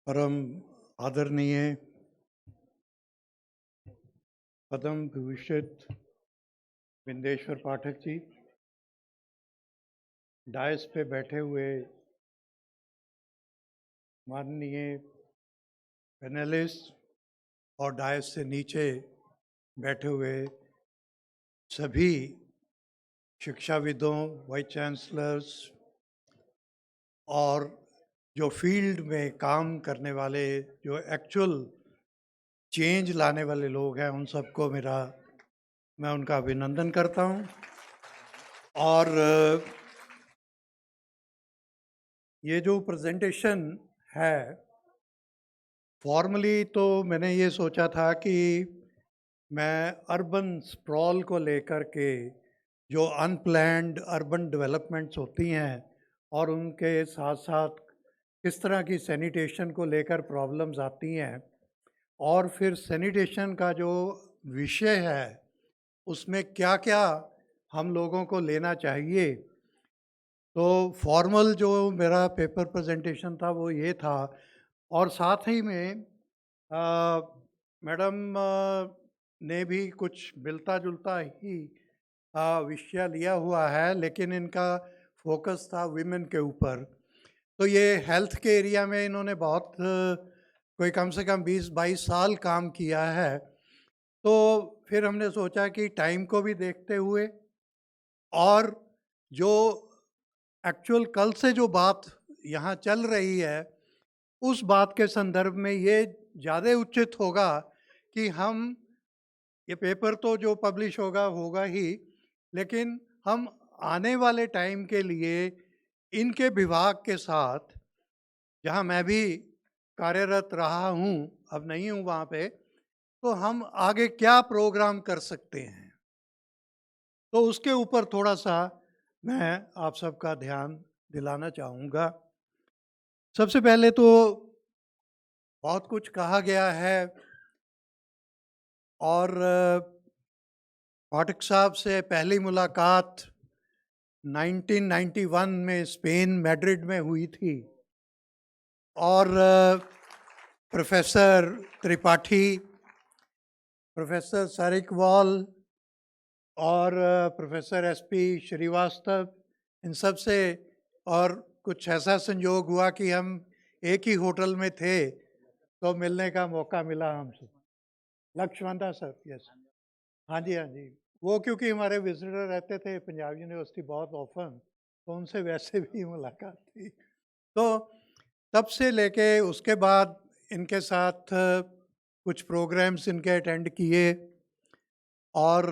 परम आदरणीय पद्म विभूषित विंदेश्वर पाठक जी, डायस पे बैठे हुए माननीय पैनलिस्ट और डायस से नीचे बैठे हुए सभी शिक्षाविदों, वाइस चांसलर्स और जो फील्ड में काम करने वाले, जो एक्चुअल चेंज लाने वाले लोग हैं, उन सबको मैं उनका अभिनंदन करता हूं। और ये जो प्रेजेंटेशन है, फॉर्मली तो मैंने ये सोचा था कि मैं अर्बन स्प्रॉल को लेकर के जो अनप्लैन्ड अर्बन डेवलपमेंट्स होती हैं और उनके साथ साथ किस तरह की सैनिटेशन को लेकर प्रॉब्लम्स आती हैं, और फिर सैनिटेशन का जो विषय है उसमें क्या क्या हम लोगों को लेना चाहिए। तो फॉर्मल जो मेरा पेपर प्रेजेंटेशन था वो ये था, और साथ ही में मैडम ने भी कुछ मिलता जुलता ही विषय लिया हुआ है, लेकिन इनका फोकस था विमेन के ऊपर। तो ये हेल्थ के एरिया में इन्होंने बहुत कोई कम से कम 20-22 साल काम किया है। तो फिर हमने सोचा कि टाइम को भी देखते हुए और जो एक्चुअल कल से जो बात यहाँ चल रही है उस बात के संदर्भ में ये ज़्यादा उचित होगा कि हम ये पेपर तो जो पब्लिश होगा होगा ही, लेकिन हम आने वाले टाइम के लिए इनके विभाग के साथ, जहाँ मैं भी कार्यरत रहा हूँ, अब नहीं हूँ वहाँ पे, तो हम आगे क्या प्रोग्राम कर सकते हैं, तो उसके ऊपर थोड़ा सा मैं आप सबका ध्यान दिलाना चाहूँगा। सबसे पहले तो बहुत कुछ कहा गया है, और पाठक साहब से पहली मुलाकात 1991 में स्पेन मैड्रिड में हुई थी, और प्रोफेसर त्रिपाठी, प्रोफेसर सारिकवाल और प्रोफेसर एसपी श्रीवास्तव, इन सब से, और कुछ ऐसा संयोग हुआ कि हम एक ही होटल में थे तो मिलने का मौका मिला हमसे। लक्ष्मणदा सर, यस, हाँ जी हाँ जी। वो क्योंकि हमारे विजिटर रहते थे पंजाब यूनिवर्सिटी बहुत ऑफन, तो उनसे वैसे भी मुलाकात थी। तो तब से लेके उसके बाद इनके साथ कुछ प्रोग्राम्स इनके अटेंड किए और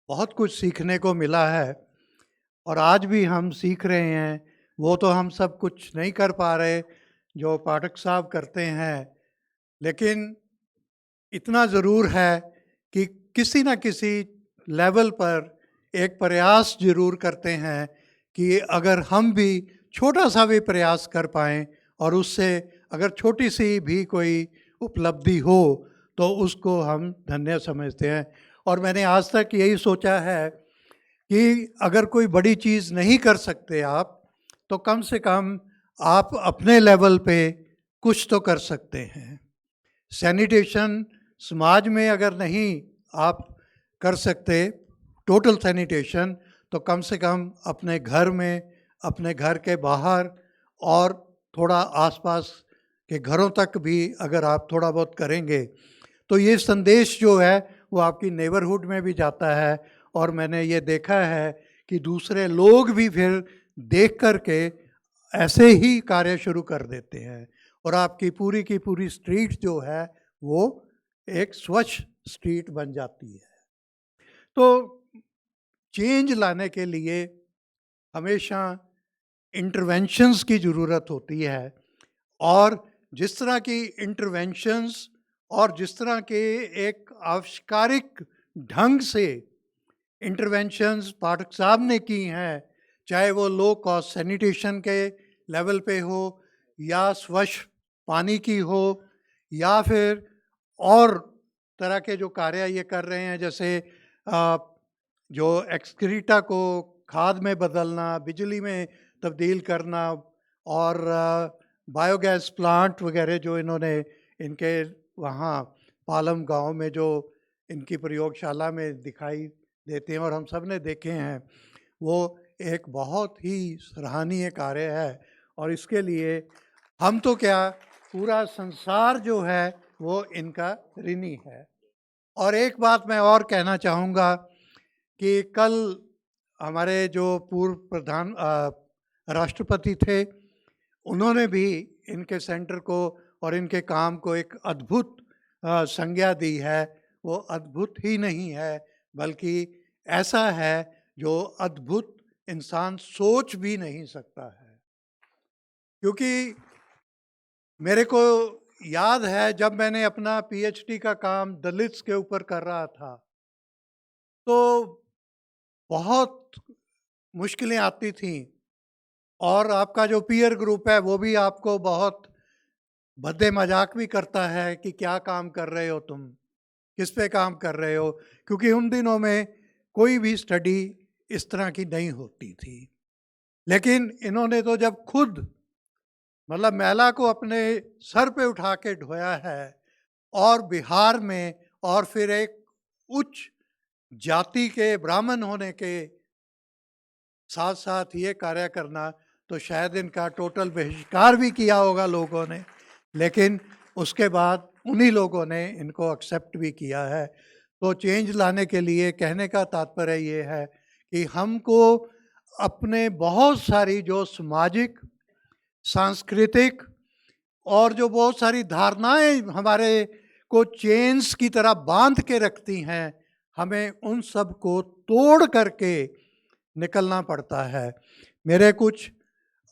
बहुत कुछ सीखने को मिला है, और आज भी हम सीख रहे हैं। वो तो हम सब कुछ नहीं कर पा रहे जो पाठक साहब करते हैं, लेकिन इतना ज़रूर है कि किसी न किसी लेवल पर एक प्रयास जरूर करते हैं कि अगर हम भी छोटा सा भी प्रयास कर पाएँ और उससे अगर छोटी सी भी कोई उपलब्धि हो तो उसको हम धन्य समझते हैं। और मैंने आज तक यही सोचा है कि अगर कोई बड़ी चीज़ नहीं कर सकते आप, तो कम से कम आप अपने लेवल पे कुछ तो कर सकते हैं। सैनिटेशन समाज में अगर नहीं आप कर सकते टोटल सैनिटेशन, तो कम से कम अपने घर में, अपने घर के बाहर और थोड़ा आसपास के घरों तक भी अगर आप थोड़ा बहुत करेंगे तो ये संदेश जो है वो आपकी नेबरहुड में भी जाता है, और मैंने ये देखा है कि दूसरे लोग भी फिर देख कर के ऐसे ही कार्य शुरू कर देते हैं, और आपकी पूरी की पूरी स्ट्रीट जो है वो एक स्वच्छ स्ट्रीट बन जाती है। तो चेंज लाने के लिए हमेशा इंटरवेंशंस की ज़रूरत होती है, और जिस तरह की इंटरवेंशंस और जिस तरह के एक आविष्कारिक ढंग से इंटरवेंशंस पाठक साहब ने की हैं, चाहे वो लो कॉस्ट सैनिटेशन के लेवल पे हो या स्वच्छ पानी की हो या फिर और तरह के जो कार्य ये कर रहे हैं, जैसे जो एक्सक्रीटा को खाद में बदलना, बिजली में तब्दील करना, और बायोगैस प्लांट वगैरह जो इन्होंने इनके वहाँ पालम गांव में जो इनकी प्रयोगशाला में दिखाई देते हैं और हम सब ने देखे हैं, वो एक बहुत ही सराहनीय कार्य है। और इसके लिए हम तो क्या, पूरा संसार जो है वो इनका ऋणी है। और एक बात मैं और कहना चाहूँगा कि कल हमारे जो पूर्व राष्ट्रपति थे, उन्होंने भी इनके सेंटर को और इनके काम को एक अद्भुत संज्ञा दी है। वो अद्भुत ही नहीं है, बल्कि ऐसा है जो अद्भुत इंसान सोच भी नहीं सकता है। क्योंकि मेरे को याद है जब मैंने अपना पीएचडी का काम दलित्स के ऊपर कर रहा था, तो बहुत मुश्किलें आती थीं और आपका जो पीयर ग्रुप है वो भी आपको बहुत भद्दे मजाक भी करता है कि क्या काम कर रहे हो तुम, किस पे काम कर रहे हो, क्योंकि उन दिनों में कोई भी स्टडी इस तरह की नहीं होती थी। लेकिन इन्होंने तो जब खुद मतलब मैला को अपने सर पे उठा के ढोया है और बिहार में, और फिर एक उच्च जाति के ब्राह्मण होने के साथ साथ ये कार्य करना, तो शायद इनका टोटल बहिष्कार भी किया होगा लोगों ने, लेकिन उसके बाद उन्हीं लोगों ने इनको एक्सेप्ट भी किया है। तो चेंज लाने के लिए कहने का तात्पर्य ये है कि हमको अपने बहुत सारी जो सामाजिक, सांस्कृतिक और जो बहुत सारी धारणाएं हमारे को चेन्स की तरह बांध के रखती हैं, हमें उन सब को तोड़ करके निकलना पड़ता है। मेरे कुछ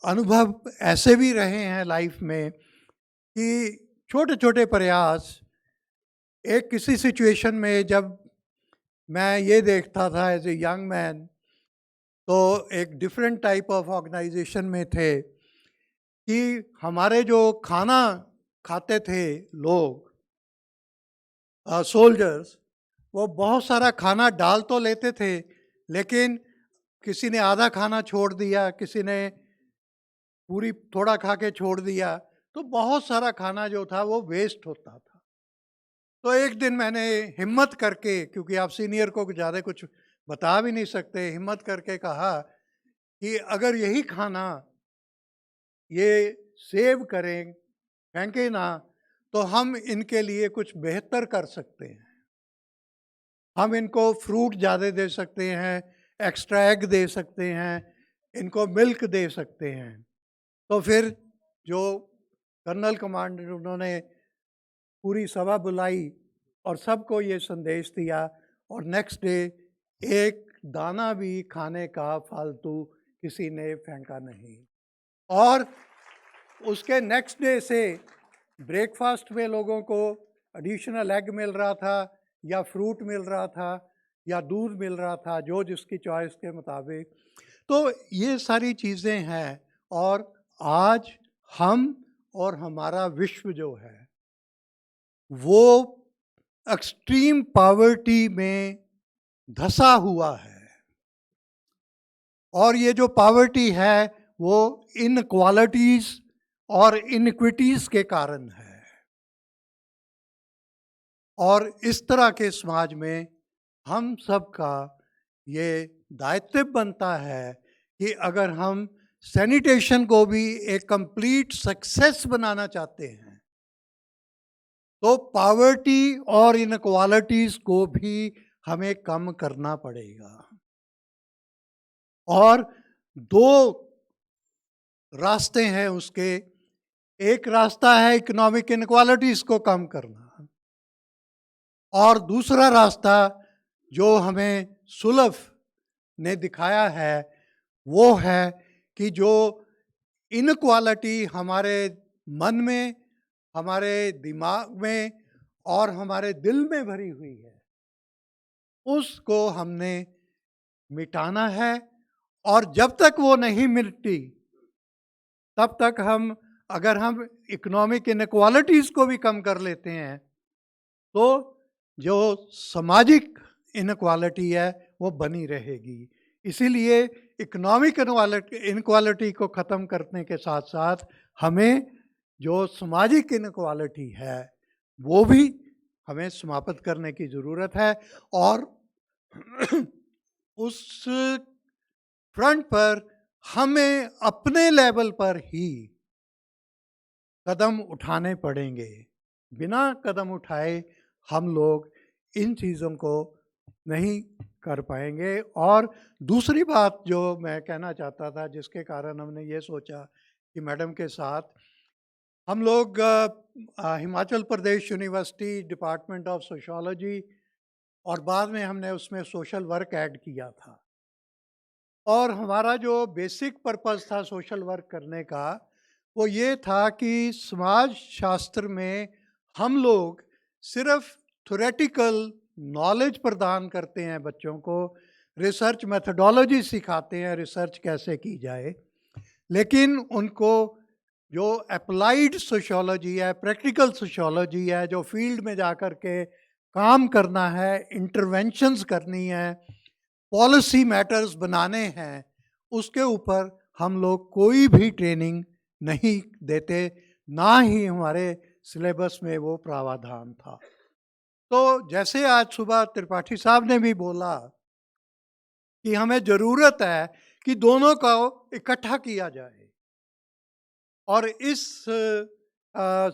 अनुभव ऐसे भी रहे हैं लाइफ में कि छोटे छोटे प्रयास, एक किसी सिचुएशन में जब मैं ये देखता था एज ए यंग मैन, तो एक डिफरेंट टाइप ऑफ ऑर्गेनाइजेशन में थे कि हमारे जो खाना खाते थे लोग, सोल्जर्स, वो बहुत सारा खाना डाल तो लेते थे, लेकिन किसी ने आधा खाना छोड़ दिया, किसी ने पूरी थोड़ा खा के छोड़ दिया, तो बहुत सारा खाना जो था वो वेस्ट होता था। तो एक दिन मैंने हिम्मत करके, क्योंकि आप सीनियर को ज़्यादा कुछ बता भी नहीं सकते, हिम्मत करके कहा कि अगर यही खाना ये सेव करें, फेंके ना, तो हम इनके लिए कुछ बेहतर कर सकते हैं। हम इनको फ्रूट ज़्यादा दे सकते हैं, एक्स्ट्रा एग दे सकते हैं, इनको मिल्क दे सकते हैं। तो फिर जो कर्नल कमांडर, उन्होंने पूरी सभा बुलाई और सबको ये संदेश दिया, और नेक्स्ट डे एक दाना भी खाने का फालतू किसी ने फेंका नहीं। और उसके नेक्स्ट डे से ब्रेकफास्ट में लोगों को एडिशनल एग मिल रहा था, या फ्रूट मिल रहा था, या दूध मिल रहा था, जो जिसकी चॉइस के मुताबिक। तो ये सारी चीज़ें हैं, और आज हम और हमारा विश्व जो है वो एक्सट्रीम पॉवर्टी में धंसा हुआ है, और ये जो पॉवर्टी है वो इनक्वालिटीज और इनइक्विटीज के कारण है। और इस तरह के समाज में हम सब का ये दायित्व बनता है कि अगर हम सैनिटेशन को भी एक कंप्लीट सक्सेस बनाना चाहते हैं, तो पॉवर्टी और इनक्वालिटीज को भी हमें कम करना पड़ेगा। और दो रास्ते हैं उसके। एक रास्ता है इकोनॉमिक इनक्वालिटीज को कम करना, और दूसरा रास्ता जो हमें सुलभ ने दिखाया है वो है कि जो इनक्वालिटी हमारे मन में, हमारे दिमाग में और हमारे दिल में भरी हुई है, उसको हमने मिटाना है। और जब तक वो नहीं मिटती, तब तक हम, अगर हम इकोनॉमिक इनक्वालिटीज़ को भी कम कर लेते हैं, तो जो सामाजिक इनक्वालिटी है वो बनी रहेगी। इसीलिए इकोनॉमिक इनक्वालिटी को ख़त्म करने के साथ साथ हमें जो सामाजिक इनक्वालिटी है वो भी हमें समाप्त करने की ज़रूरत है। और उस फ्रंट पर हमें अपने लेवल पर ही कदम उठाने पड़ेंगे। बिना कदम उठाए हम लोग इन चीज़ों को नहीं कर पाएंगे। और दूसरी बात जो मैं कहना चाहता था, जिसके कारण हमने ये सोचा कि मैडम के साथ हम लोग Himachal Pradesh university department of sociology, और बाद में हमने उसमें सोशल वर्क ऐड किया था। और हमारा जो बेसिक पर्पस था सोशल वर्क करने का, वो ये था कि समाज शास्त्र में हम लोग सिर्फ थ्योरेटिकल नॉलेज प्रदान करते हैं बच्चों को, रिसर्च मेथडोलॉजी सिखाते हैं, रिसर्च कैसे की जाए, लेकिन उनको जो अप्लाइड सोशियोलॉजी है, प्रैक्टिकल सोशियोलॉजी है, जो फील्ड में जा कर के काम करना है, इंटरवेंशंस करनी है, पॉलिसी मैटर्स बनाने हैं, उसके ऊपर हम लोग कोई भी ट्रेनिंग नहीं देते, ना ही हमारे सिलेबस में वो प्रावधान था। तो जैसे आज सुबह त्रिपाठी साहब ने भी बोला कि हमें ज़रूरत है कि दोनों को इकट्ठा किया जाए, और इस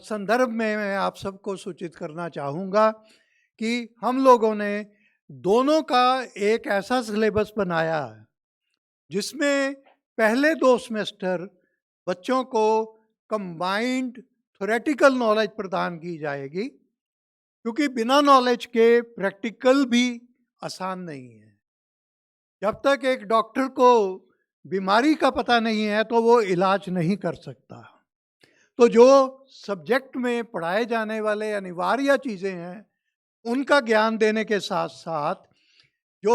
संदर्भ में मैं आप सबको सूचित करना चाहूँगा कि हम लोगों ने दोनों का एक ऐसा सिलेबस बनाया है जिसमें पहले 2 सेमेस्टर बच्चों को कंबाइंड थ्योरेटिकल नॉलेज प्रदान की जाएगी, क्योंकि बिना नॉलेज के प्रैक्टिकल भी आसान नहीं है। जब तक एक डॉक्टर को बीमारी का पता नहीं है तो वो इलाज नहीं कर सकता। तो जो सब्जेक्ट में पढ़ाए जाने वाले अनिवार्य चीज़ें हैं, उनका ज्ञान देने के साथ साथ जो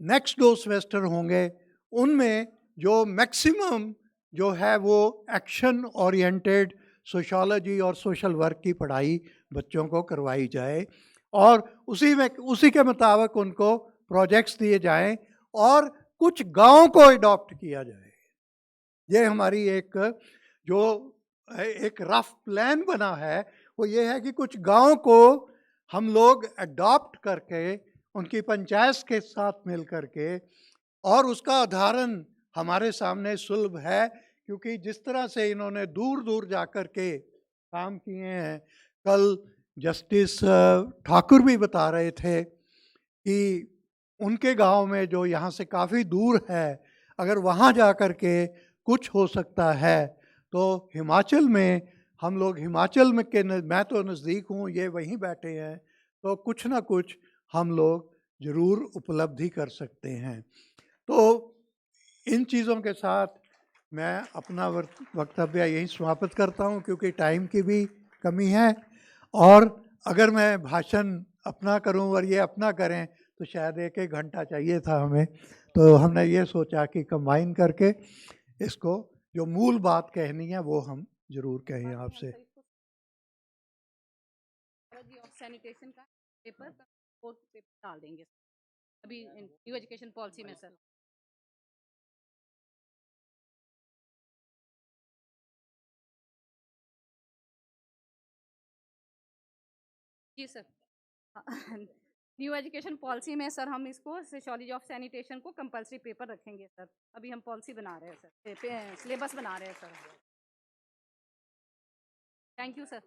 नेक्स्ट 2 सेमेस्टर होंगे, उनमें जो मैक्सिमम जो है वो एक्शन ओरिएंटेड सोशियोलॉजी और सोशल वर्क की पढ़ाई बच्चों को करवाई जाए, और उसी के मुताबिक उनको प्रोजेक्ट्स दिए जाएं, और कुछ गाँव को अडॉप्ट किया जाए। ये हमारी एक रफ प्लान बना है, वो ये है कि कुछ गाँव को हम लोग अडॉप्ट करके उनकी पंचायत के साथ मिल करके, और उसका उदाहरण हमारे सामने सुलभ है, क्योंकि जिस तरह से इन्होंने दूर दूर जा कर के काम किए हैं, कल जस्टिस ठाकुर भी बता रहे थे कि उनके गांव में जो यहाँ से काफ़ी दूर है, अगर वहाँ जा कर के कुछ हो सकता है, तो हिमाचल में हम लोग हिमाचल में मैं तो नज़दीक हूँ, ये वहीं बैठे हैं, तो कुछ ना कुछ हम लोग ज़रूर उपलब्धि कर सकते हैं। तो इन चीज़ों के साथ मैं अपना वक्तव्य यहीं समाप्त करता हूँ, क्योंकि टाइम की भी कमी है, और अगर मैं भाषण अपना करूँ और ये अपना करें तो शायद 1-1 घंटा चाहिए था हमें। तो हमने ये सोचा कि कंबाइन करके इसको जो मूल बात कहनी है वो हम ज़रूर कहें आपसे। सैनिटेशन का पेपर कोर्ट पेपर डाल देंगे अभी न्यू एजुकेशन पॉलिसी में सर। जी सर। न्यू एजुकेशन पॉलिसी में सर हम इसको सोशियोलॉजी ऑफ सैनिटेशन को कंपलसरी पेपर रखेंगे सर। अभी हम पॉलिसी बना रहे हैं सर, सिलेबस बना रहे हैं सर। Thank you sir.